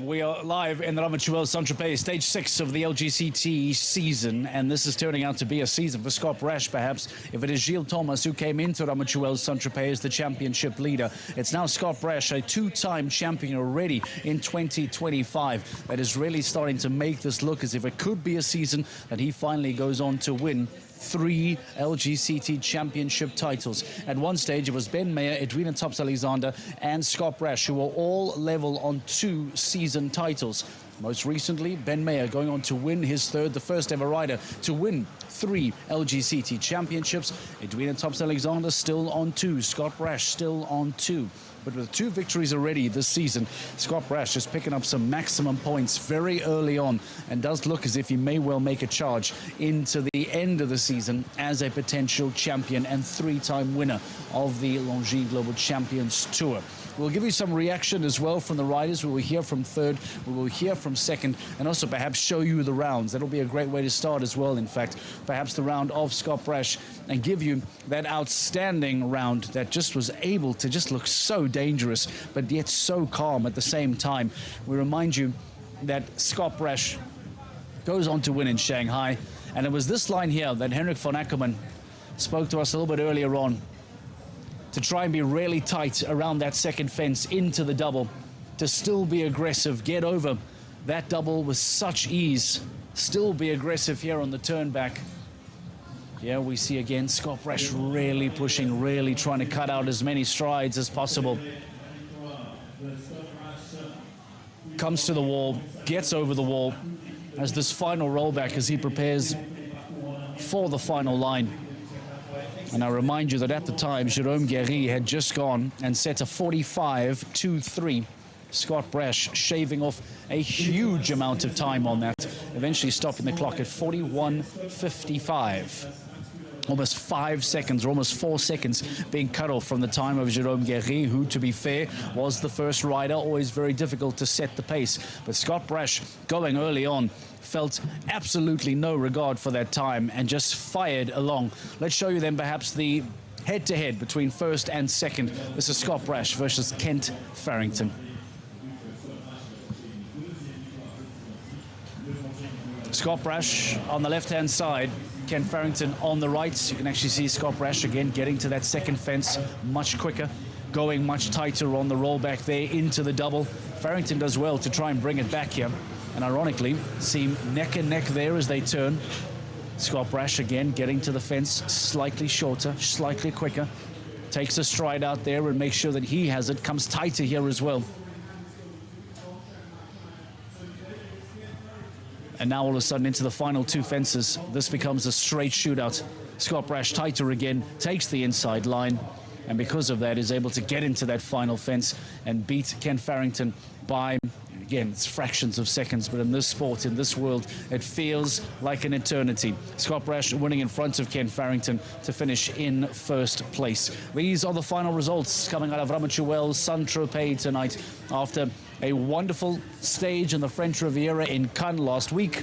We are live in the Ramatuelle Tropez, stage 6 of the LGCT season, and this is turning out to be a season for Scott Brash, perhaps. If it is Gilles Thomas who came into Ramatuelle Tropez as the championship leader, it's now Scott Brash, a two-time champion already in 2025, that is really starting to make this look as if it could be a season that he finally goes on to win 3 LGCT championship titles. At one stage, it was Ben Meyer, Edwina Tops-Alexander, and Scott Brash, who were all level on 2 season titles. Most recently, Ben Meyer going on to win his third, the first ever rider to win 3 LGCT championships. Edwina Tops-Alexander still on 2, Scott Brash still on 2. But with 2 victories already this season, Scott Brash is picking up some maximum points very early on and does look as if he may well make a charge into the end of the season as a potential champion and 3-time winner of the Longines Global Champions Tour. We'll give you some reaction as well from the riders. We will hear from third, we will hear from second, and also perhaps show you the rounds. That'll be a great way to start as well, in fact. Perhaps the round of Scott Brash, and give you that outstanding round that just was able to just look so dangerous, but yet so calm at the same time. We remind you that Scott Brash goes on to win in Shanghai, and it was this line here that Henrik von Ackermann spoke to us a little bit earlier on, to try and be really tight around that second fence into the double, to still be aggressive, get over that double with such ease, still be aggressive here on the turn back. Here we see again Scott Brash really pushing, really trying to cut out as many strides as possible. Comes to the wall, gets over the wall, as this final rollback as he prepares for the final line. And I remind you that at the time, Jérôme Guéry had just gone and set a 45.23. Scott Brash shaving off a huge amount of time on that, eventually stopping the clock at 41.55. Almost 5 seconds, or almost 4 seconds being cut off from the time of Jérôme Guéry, who, to be fair, was the first rider. Always very difficult to set the pace. But Scott Brash, going early on, felt absolutely no regard for that time and just fired along. Let's show you then perhaps the head-to-head between first and second. This is Scott Brash versus Kent Farrington. Scott Brash on the left-hand side, Ken Farrington on the right. You can actually see Scott Brash again getting to that second fence much quicker, going much tighter on the rollback there into the double. Farrington does well to try and bring it back here, and ironically seem neck and neck there as they turn. Scott Brash again getting to the fence slightly shorter, slightly quicker, takes a stride out there and makes sure that he has it, comes tighter here as well. And now all of a sudden into the final 2 fences, this becomes a straight shootout. Scott Brash tighter again, takes the inside line, and because of that is able to get into that final fence and beat Ken Farrington by, again, it's fractions of seconds, but in this sport, in this world, it feels like an eternity. Scott Brash winning in front of Ken Farrington to finish in first place. These are the final results coming out of Ramatuelle Tropez tonight after a wonderful stage in the French Riviera in Cannes last week.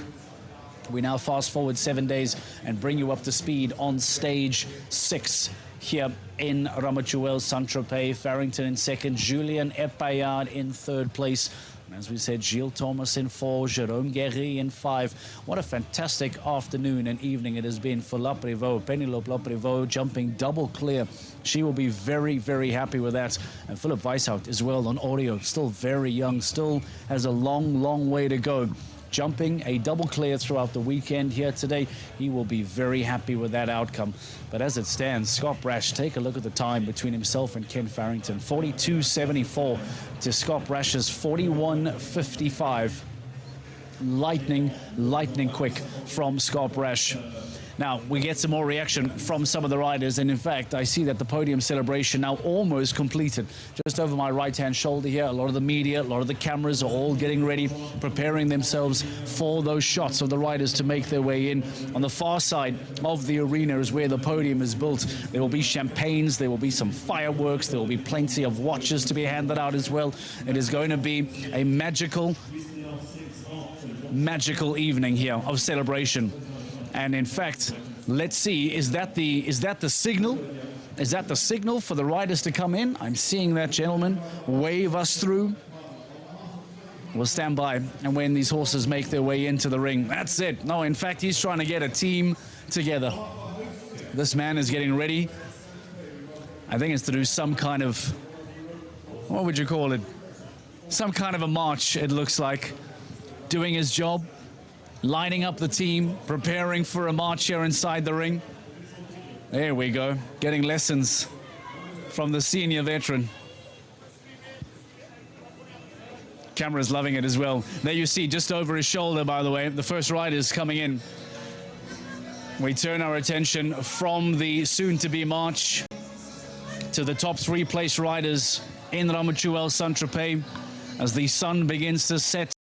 We now fast forward 7 days and bring you up to speed on stage 6 here in Ramatuelle Tropez. Farrington in second, Julien Epaillard in third place. And as we said, Gilles Thomas in 4, Jérôme Guéry in 5. What a fantastic afternoon and evening it has been for La Prévost. Penelope La Prévost jumping double clear. She will be very, very happy with that. And Philip Weishout as well on audio. Still very young, still has a long, long way to go. Jumping a double clear throughout the weekend here today. He will be very happy with that outcome. But as it stands, Scott Brash, take a look at the time between himself and Ken Farrington. 42.74 to Scott Brash's 41.55. Lightning quick from Scott Brash. Now, we get some more reaction from some of the riders, and in fact, I see that the podium celebration now almost completed. Just over my right-hand shoulder here, a lot of the media, a lot of the cameras are all getting ready, preparing themselves for those shots of the riders to make their way in. On the far side of the arena is where the podium is built. There will be champagnes, there will be some fireworks, there will be plenty of watches to be handed out as well. It is going to be a magical evening here of celebration. And in fact, let's see, is that the signal? Is that the signal for the riders to come in? I'm seeing that gentleman wave us through. will stand by and when these horses make their way into the ring. That's it. No, in fact, he's trying to get a team together. This man is getting ready. I think it's to do some kind of, what would you call it? Some kind of a march, it looks like. Doing his job, lining up the team, preparing for a march here inside the ring. There we go, getting lessons from the senior veteran. Camera's loving it as well. There you see, just over his shoulder, by the way, the first riders coming in. We turn our attention from the soon-to-be march to the top 3 place riders in Ramatuelle Saint-Tropez as the sun begins to set.